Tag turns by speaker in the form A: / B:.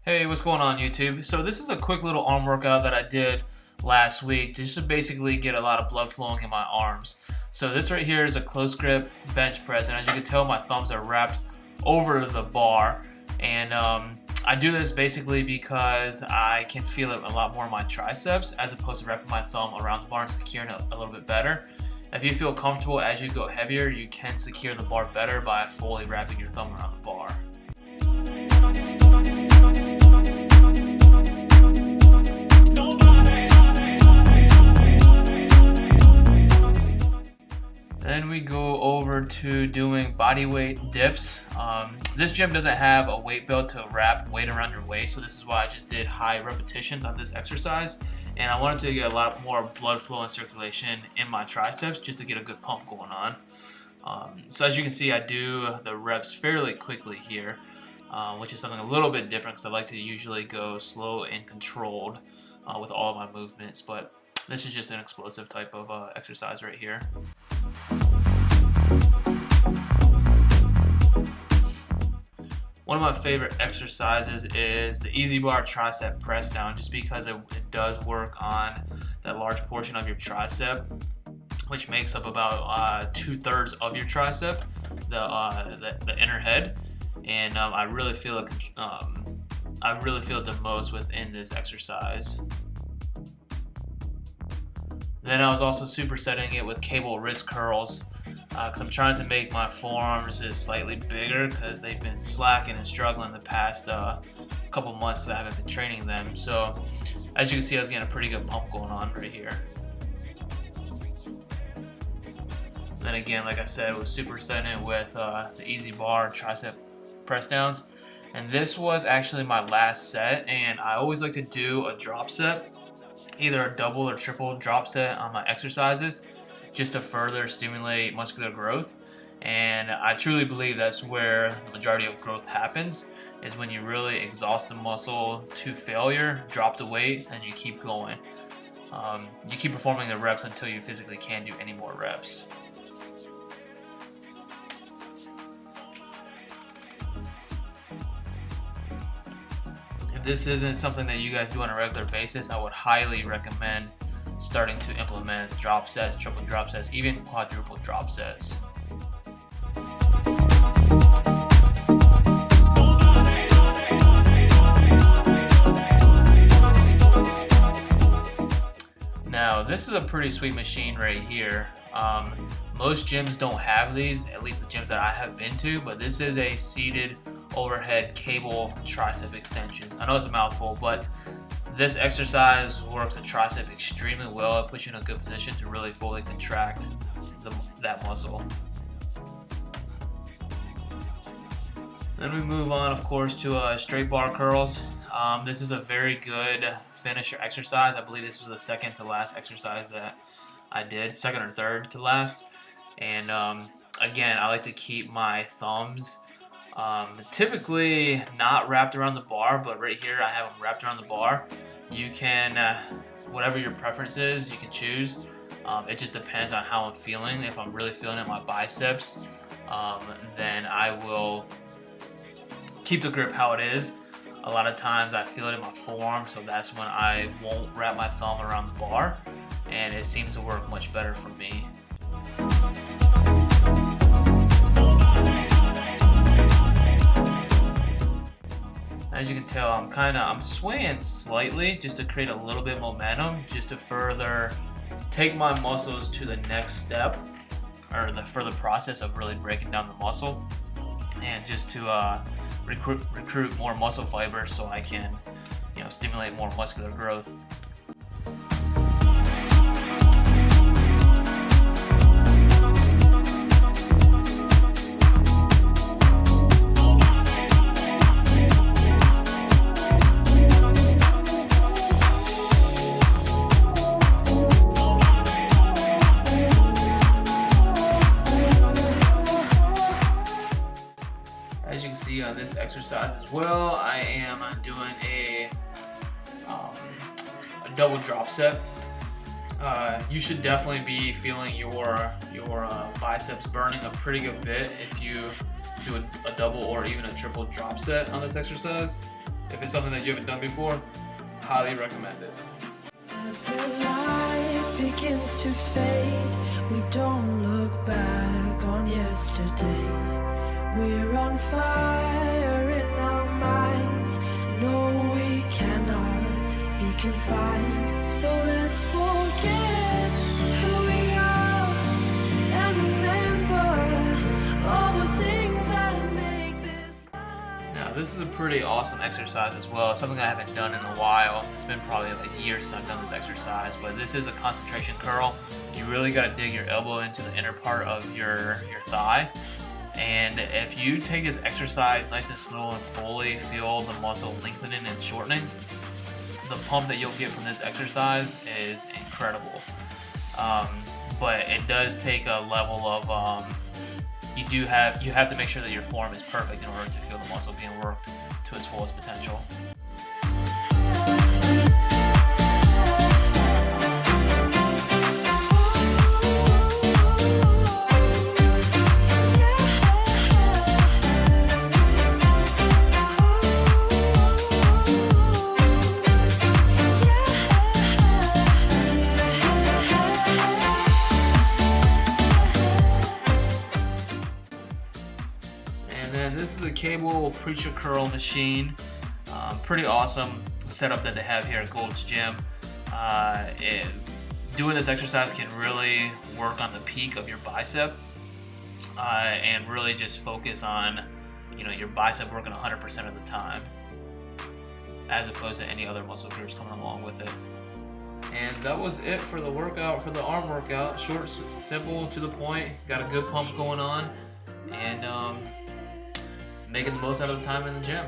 A: Hey, what's going on YouTube? So this is a quick little arm workout that I did last week just to basically get a lot of blood flowing in my arms. So this right here is a close grip bench press, and as you can tell, my thumbs are wrapped over the bar. And I do this basically because I can feel it a lot more in my triceps as opposed to wrapping my thumb around the bar and securing it a little bit better. If you feel comfortable as you go heavier, you can secure the bar better by fully wrapping your thumb around the bar. Then we go over to doing body weight dips. This gym doesn't have a weight belt to wrap weight around your waist, so this is why I just did high repetitions on this exercise. And I wanted to get a lot more blood flow and circulation in my triceps just to get a good pump going on. So as you can see, I do the reps fairly quickly here, which is something a little bit different because I like to usually go slow and controlled with all of my movements, but this is just an explosive type of exercise right here. One of my favorite exercises is the EZ bar tricep press down, just because it does work on that large portion of your tricep, which makes up about 2/3 of your tricep, the inner head, and I really feel it. I really feel it the most within this exercise. Then I was also supersetting it with cable wrist curls because I'm trying to make my forearms just slightly bigger because they've been slacking and struggling the past couple months because I haven't been training them. So as you can see, I was getting a pretty good pump going on right here. Then again, like I said, was supersetting it with the EZ bar tricep press downs. And this was actually my last set, and I always like to do a drop set, either a double or triple drop set on my exercises, just to further stimulate muscular growth. And I truly believe that's where the majority of growth happens, is when you really exhaust the muscle to failure, drop the weight, and you keep going. You keep performing the reps until you physically can't do any more reps. If this isn't something that you guys do on a regular basis, I would highly recommend starting to implement drop sets, triple drop sets, even quadruple drop sets. Now, this is a pretty sweet machine right here. Most gyms don't have these, at least the gyms that I have been to, but this is a seated overhead cable tricep extensions. I know it's a mouthful, but this exercise works a tricep extremely well. It puts you in a good position to really fully contract that muscle. Then we move on, of course, to straight bar curls. This is a very good finisher exercise. I believe this was the second to last exercise that I did, second or third to last. And again, I like to keep my thumbs typically not wrapped around the bar, but right here I have them wrapped around the bar. You can, whatever your preference is, you can choose. It just depends on how I'm feeling. If I'm really feeling it in my biceps, then I will keep the grip how it is. A lot of times I feel it in my forearm, so that's when I won't wrap my thumb around the bar, and it seems to work much better for me. As you can tell, I'm swaying slightly just to create a little bit of momentum, just to further take my muscles to the next step, or the further process of really breaking down the muscle, and just to recruit more muscle fibers so I can, stimulate more muscular growth. As you can see on this exercise as well, I am doing a double drop set. You should definitely be feeling your biceps burning a pretty good bit if you do a double or even a triple drop set on this exercise. If it's something that you haven't done before, highly recommend it.
B: As the light begins to fade, we don't look back on yesterday. We're on fire in our minds. No, we cannot be confined. So let's forget who we are and remember all the things that make this life.
A: Now, this is a pretty awesome exercise as well. It's something I haven't done in a while. It's been probably like years since I've done this exercise, but this is a concentration curl. You really got to dig your elbow into the inner part of your thigh. And if you take this exercise nice and slow and fully feel the muscle lengthening and shortening, the pump that you'll get from this exercise is incredible. But it does take a level of you have to make sure that your form is perfect in order to feel the muscle being worked to its fullest potential. And this is a cable preacher curl machine. Pretty awesome setup that they have here at Gold's Gym. Doing this exercise can really work on the peak of your bicep and really just focus on your bicep working 100% of the time, as opposed to any other muscle groups coming along with it. And that was it for the workout, for the arm workout. Short, simple, to the point. Got a good pump going on, and making the most out of the time in the gym.